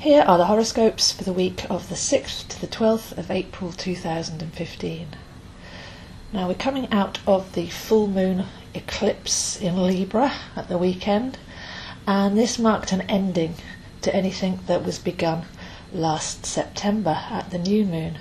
Here are the horoscopes for the week of the 6th to the 12th of April 2015. Now we're coming out of the full moon eclipse in Libra at the weekend, and this marked an ending to anything that was begun last September at the new moon.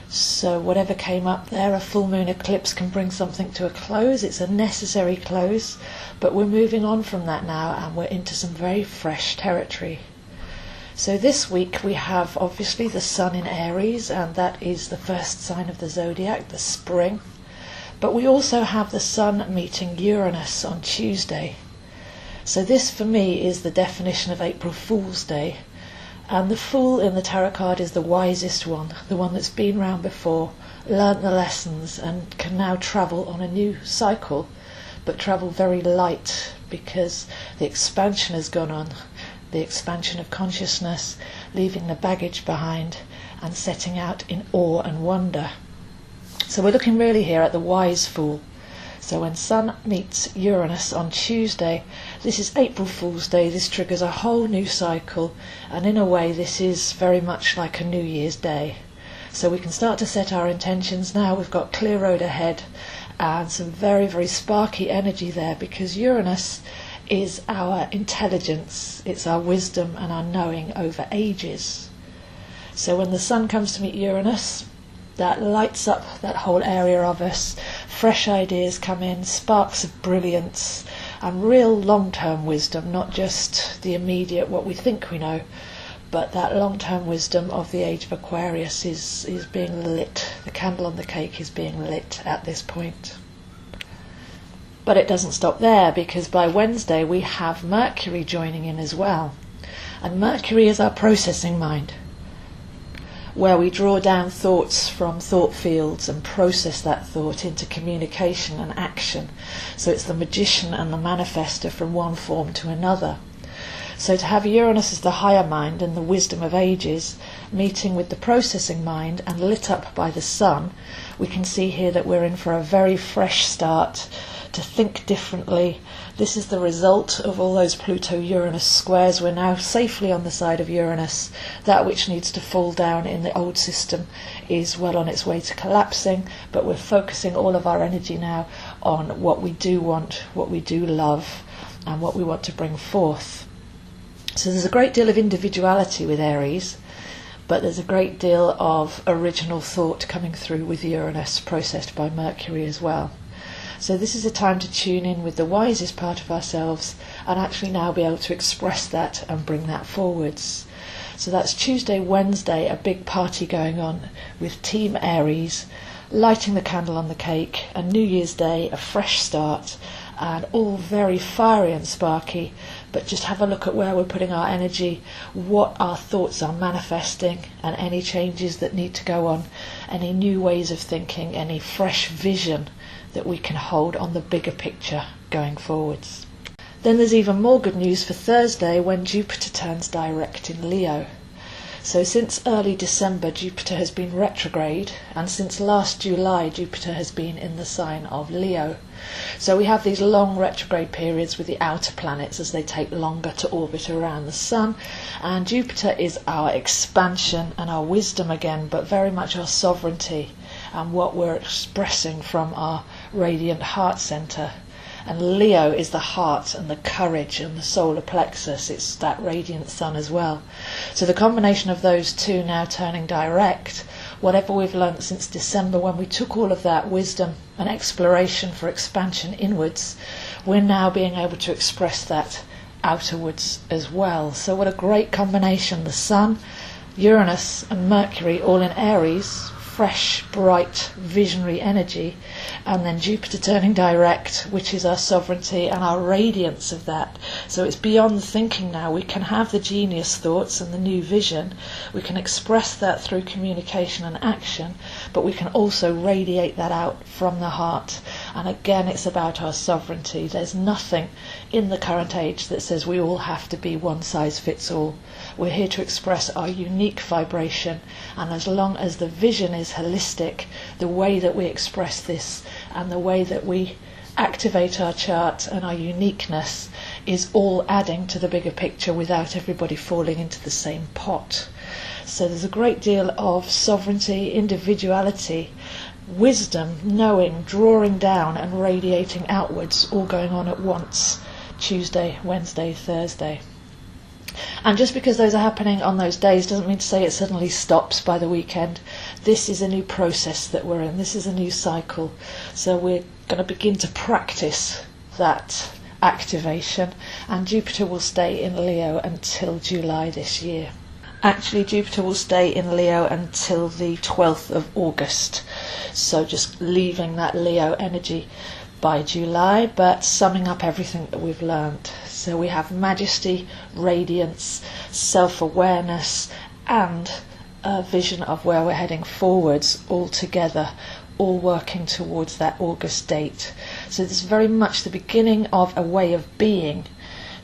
So whatever came up there, a full moon eclipse can bring something to a close. It's a necessary close, but we're moving on from that now and we're into some very fresh territory. So this week we have obviously the sun in Aries, and that is the first sign of the zodiac, the spring. But we also have the sun meeting Uranus on Tuesday. So this for me is the definition of April Fool's Day. And the Fool in the tarot card is the wisest one, the one that's been round before, learnt the lessons and can now travel on a new cycle, but travel very light because the expansion has gone on. The expansion of consciousness, leaving the baggage behind and setting out in awe and wonder. So we're looking really here at the wise fool. So when Sun meets Uranus on Tuesday, this is April Fool's Day. This triggers a whole new cycle, and in a way this is very much like a New Year's Day. So we can start to set our intentions now. We've got clear road ahead and some very, very sparky energy there, because Uranus is our intelligence, it's our wisdom and our knowing over ages. So when the sun comes to meet Uranus, that lights up that whole area of us. Fresh ideas come in, sparks of brilliance and real long-term wisdom, not just the immediate what we think we know, but that long-term wisdom of the age of Aquarius is being lit. The candle on the cake is being lit at this point. But it doesn't stop there, because by Wednesday we have Mercury joining in as well. And Mercury is our processing mind, where we draw down thoughts from thought fields and process that thought into communication and action. So it's the magician and the manifester from one form to another. So to have Uranus as the higher mind and the wisdom of ages meeting with the processing mind and lit up by the sun, we can see here that we're in for a very fresh start, to think differently. This is the result of all those Pluto-Uranus squares. We're now safely on the side of Uranus. That which needs to fall down in the old system is well on its way to collapsing, but we're focusing all of our energy now on what we do want, what we do love, and what we want to bring forth. So there's a great deal of individuality with Aries, but there's a great deal of original thought coming through with Uranus, processed by Mercury as well. So this is a time to tune in with the wisest part of ourselves and actually now be able to express that and bring that forwards. So that's Tuesday, Wednesday, a big party going on with Team Aries, lighting the candle on the cake, and New Year's Day, a fresh start, and all very fiery and sparky. But just have a look at where we're putting our energy, what our thoughts are manifesting, and any changes that need to go on, any new ways of thinking, any fresh vision that we can hold on the bigger picture going forwards. Then there's even more good news for Thursday, when Jupiter turns direct in Leo. So since early December Jupiter has been retrograde, and since last July Jupiter has been in the sign of Leo. So we have these long retrograde periods with the outer planets as they take longer to orbit around the sun, and Jupiter is our expansion and our wisdom again, but very much our sovereignty and what we're expressing from our radiant heart centre. And Leo is the heart and the courage and the solar plexus. It's that radiant sun as well. So the combination of those two now turning direct, whatever we've learnt since December, when we took all of that wisdom and exploration for expansion inwards, we're now being able to express that outerwards as well. So what a great combination. The sun, Uranus and Mercury all in Aries, fresh, bright, visionary energy, and then Jupiter turning direct, which is our sovereignty and our radiance of that. So it's beyond thinking now. We can have the genius thoughts and the new vision. We can express that through communication and action, but we can also radiate that out from the heart. And again, it's about our sovereignty. There's nothing in the current age that says we all have to be one size fits all. We're here to express our unique vibration, and as long as the vision is holistic, the way that we express this and the way that we activate our chart and our uniqueness is all adding to the bigger picture without everybody falling into the same pot. So there's a great deal of sovereignty, individuality, wisdom, knowing, drawing down and radiating outwards, all going on at once, Tuesday, Wednesday, Thursday. And just because those are happening on those days doesn't mean to say it suddenly stops by the weekend. This is a new process that we're in. This is a new cycle. So we're going to begin to practice that activation. And Jupiter will stay in Leo until July this year. Actually, Jupiter will stay in Leo until the 12th of August. So just leaving that Leo energy by July, but summing up everything that we've learned. So we have majesty, radiance, self-awareness, and a vision of where we're heading forwards all together, all working towards that August date. So this is very much the beginning of a way of being,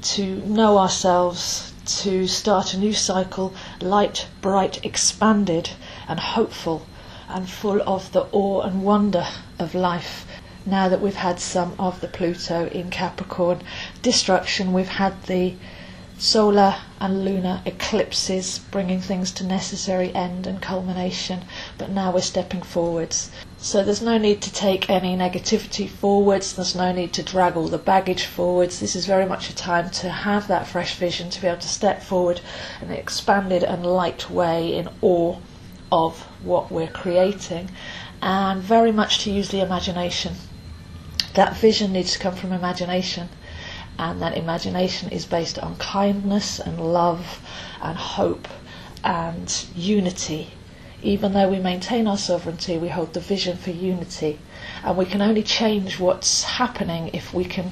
to know ourselves, to start a new cycle, light, bright, expanded, and hopeful, and full of the awe and wonder of life. Now that we've had some of the Pluto in Capricorn destruction, we've had the solar and lunar eclipses bringing things to necessary end and culmination, but now we're stepping forwards. So there's no need to take any negativity forwards, there's no need to drag all the baggage forwards. This is very much a time to have that fresh vision, to be able to step forward in an expanded and light way in awe of what we're creating, and very much to use the imagination. That vision needs to come from imagination, and that imagination is based on kindness and love and hope and unity. Even though we maintain our sovereignty, we hold the vision for unity, and we can only change what's happening if we can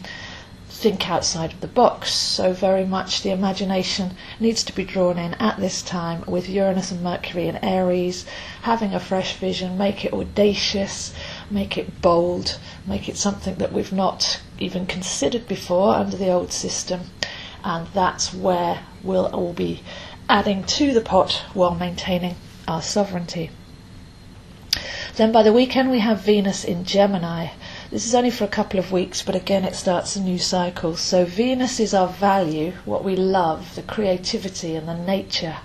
think outside of the box. So very much the imagination needs to be drawn in at this time, with Uranus and Mercury in Aries, having a fresh vision, make it audacious, make it bold, make it something that we've not even considered before under the old system, and that's where we'll all be adding to the pot while maintaining our sovereignty. Then by the weekend we have Venus in Gemini. This is only for a couple of weeks, but again it starts a new cycle. So Venus is our value, what we love, the creativity and the nature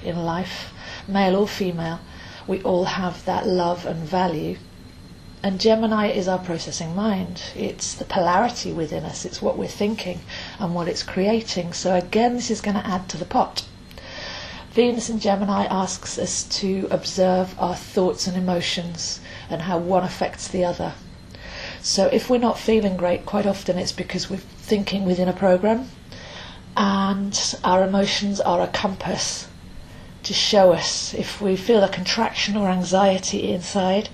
in life, male or female. We all have that love and value. And Gemini is our processing mind. It's the polarity within us. It's what we're thinking and what it's creating. So again, this is going to add to the pot. Venus in Gemini asks us to observe our thoughts and emotions and how one affects the other. So if we're not feeling great, quite often it's because we're thinking within a program, and our emotions are a compass to show us if we feel a contraction or anxiety inside.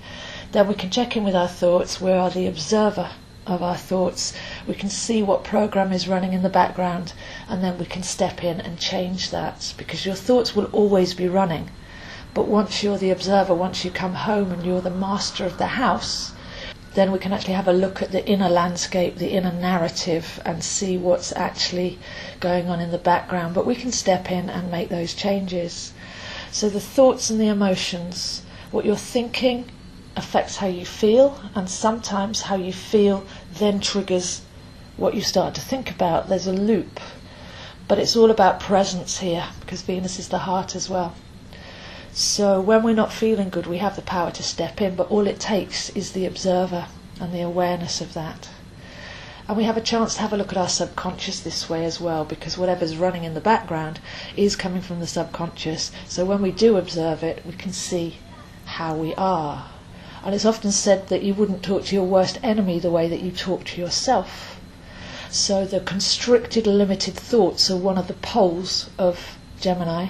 Then we can check in with our thoughts. We are the observer of our thoughts. We can see what program is running in the background, and then we can step in and change that, because your thoughts will always be running. But once you're the observer, once you come home and you're the master of the house, then we can actually have a look at the inner landscape, the inner narrative, and see what's actually going on in the background. But we can step in and make those changes. So the thoughts and the emotions, what you're thinking affects how you feel, and sometimes how you feel then triggers what you start to think about. There's a loop, but it's all about presence here, because Venus is the heart as well. So when we're not feeling good, we have the power to step in, but all it takes is the observer and the awareness of that. And we have a chance to have a look at our subconscious this way as well, because whatever's running in the background is coming from the subconscious. So when we do observe it, we can see how we are. And it's often said that you wouldn't talk to your worst enemy the way that you talk to yourself. So the constricted, limited thoughts are one of the poles of Gemini.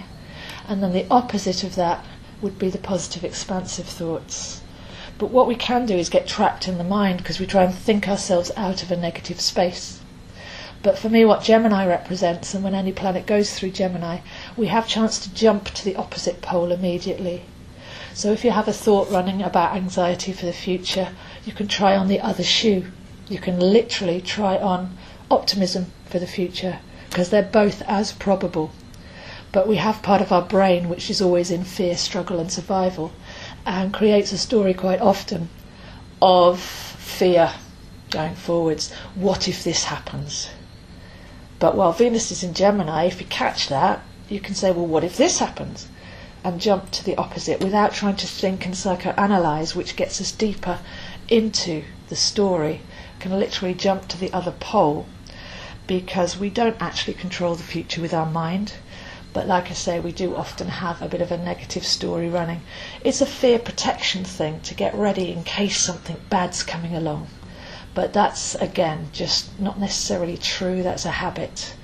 And then the opposite of that would be the positive, expansive thoughts. But what we can do is get trapped in the mind, because we try and think ourselves out of a negative space. But for me, what Gemini represents, and when any planet goes through Gemini, we have a chance to jump to the opposite pole immediately. So if you have a thought running about anxiety for the future, you can try on the other shoe. You can literally try on optimism for the future, because they're both as probable. But we have part of our brain which is always in fear, struggle and survival, and creates a story quite often of fear going forwards. What if this happens? But while Venus is in Gemini, if you catch that, you can say, well, what if this happens? And jump to the opposite without trying to think and psychoanalyze, which gets us deeper into the story. Can literally jump to the other pole, because we don't actually control the future with our mind. But like I say, we do often have a bit of a negative story running. It's a fear protection thing to get ready in case something bad's coming along. But that's, again, just not necessarily true. That's a habit.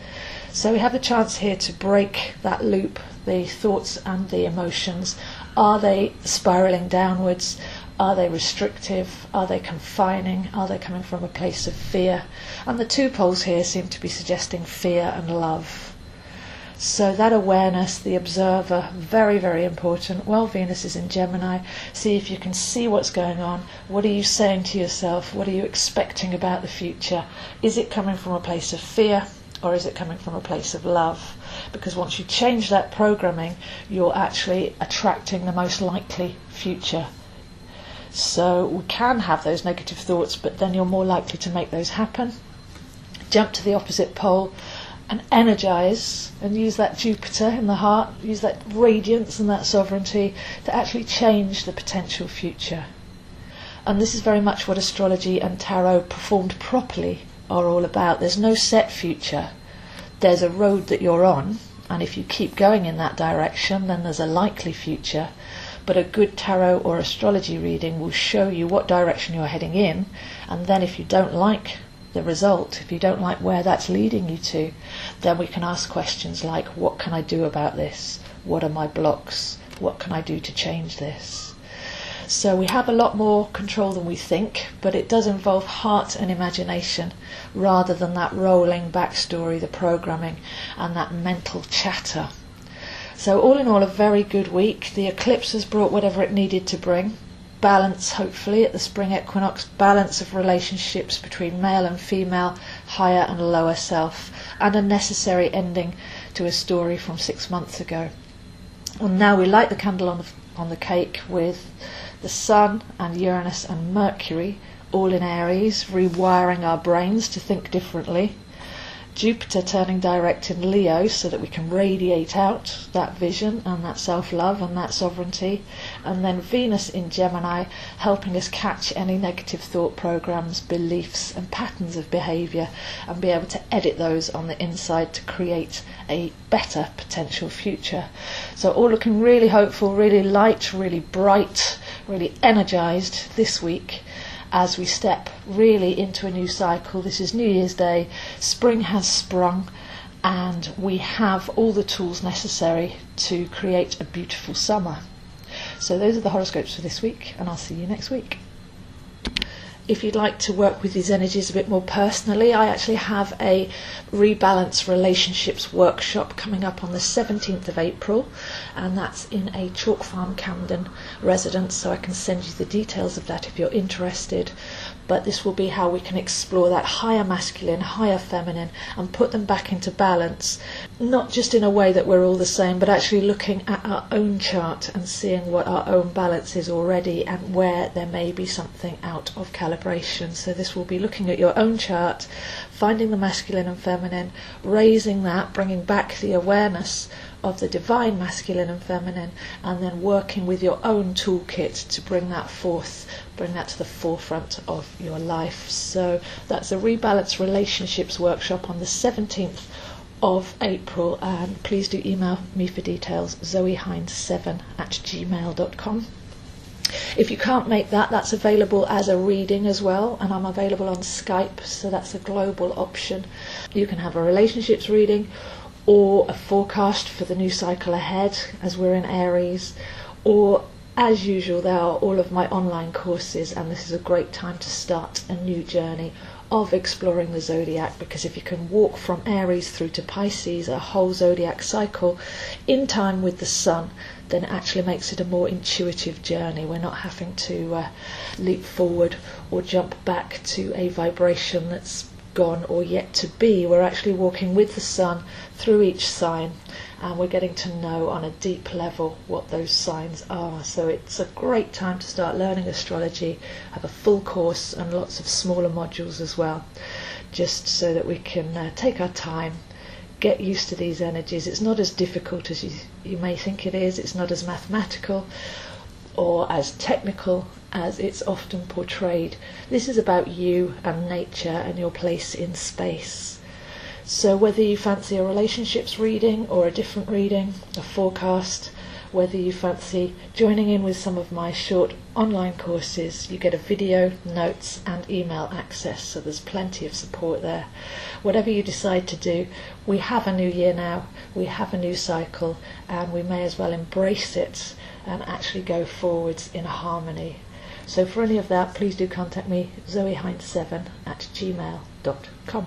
So we have the chance here to break that loop, the thoughts and the emotions. Are they spiraling downwards? Are they restrictive? Are they confining? Are they coming from a place of fear? And the two poles here seem to be suggesting fear and love. So that awareness, the observer, very, very important. Well, Venus is in Gemini. See if you can see what's going on. What are you saying to yourself? What are you expecting about the future? Is it coming from a place of fear, or is it coming from a place of love? Because once you change that programming, you're actually attracting the most likely future. So we can have those negative thoughts, but then you're more likely to make those happen. Jump to the opposite pole and energize, and use that Jupiter in the heart, use that radiance and that sovereignty to actually change the potential future. And this is very much what astrology and tarot performed properly are all about. There's no set future. There's a road that you're on, and if you keep going in that direction, then there's a likely future. But a good tarot or astrology reading will show you what direction you're heading in, and then if you don't like the result, if you don't like where that's leading you to, then we can ask questions like, what can I do about this? What are my blocks? What can I do to change this? So we have a lot more control than we think, but it does involve heart and imagination rather than that rolling backstory, the programming and that mental chatter. So all in all, a very good week. The eclipse has brought whatever it needed to bring. Balance, hopefully, at the spring equinox, balance of relationships between male and female, higher and lower self, and a necessary ending to a story from 6 months ago. And now we light the candle on the cake with the Sun and Uranus and Mercury, all in Aries, rewiring our brains to think differently. Jupiter turning direct in Leo so that we can radiate out that vision and that self-love and that sovereignty. And then Venus in Gemini helping us catch any negative thought programs, beliefs and patterns of behaviour, and be able to edit those on the inside to create a better potential future. So all looking really hopeful, really light, really bright, really energised this week as we step really into a new cycle. This is New Year's Day, spring has sprung, and we have all the tools necessary to create a beautiful summer. So those are the horoscopes for this week, and I'll see you next week. If you'd like to work with these energies a bit more personally, I actually have a Rebalance Relationships workshop coming up on the 17th of April, and that's in a Chalk Farm Camden residence, so I can send you the details of that if you're interested. But this will be how we can explore that higher masculine, higher feminine, and put them back into balance, not just in a way that we're all the same, but actually looking at our own chart and seeing what our own balance is already and where there may be something out of calibration. So this will be looking at your own chart, finding the masculine and feminine, raising that, bringing back the awareness of the divine masculine and feminine, and then working with your own toolkit to bring that forth, bring that to the forefront of your life. So that's a Rebalance Relationships workshop on the 17th of April, and please do email me for details, zoehines7@gmail.com. If you can't make that, that's available as a reading as well, and I'm available on Skype, so that's a global option. You can have a relationships reading or a forecast for the new cycle ahead as we're in Aries, or as usual there are all of my online courses, and this is a great time to start a new journey of exploring the zodiac, because if you can walk from Aries through to Pisces, a whole zodiac cycle, in time with the sun, then it actually makes it a more intuitive journey. We're not having to leap forward or jump back to a vibration that's gone or yet to be. We're actually walking with the sun through each sign, and we're getting to know on a deep level what those signs are. So it's a great time to start learning astrology, have a full course and lots of smaller modules as well, just so that we can take our time get used to these energies. It's not as difficult as you may think it is. It's not as mathematical or as technical as it's often portrayed. This is about you and nature and your place in space. So whether you fancy a relationships reading or a different reading, a forecast, whether you fancy joining in with some of my short online courses, you get a video, notes and email access, so there's plenty of support there. Whatever you decide to do, we have a new year now, we have a new cycle, and we may as well embrace it and actually go forwards in harmony. So for any of that, please do contact me, zoeheinz7@gmail.com.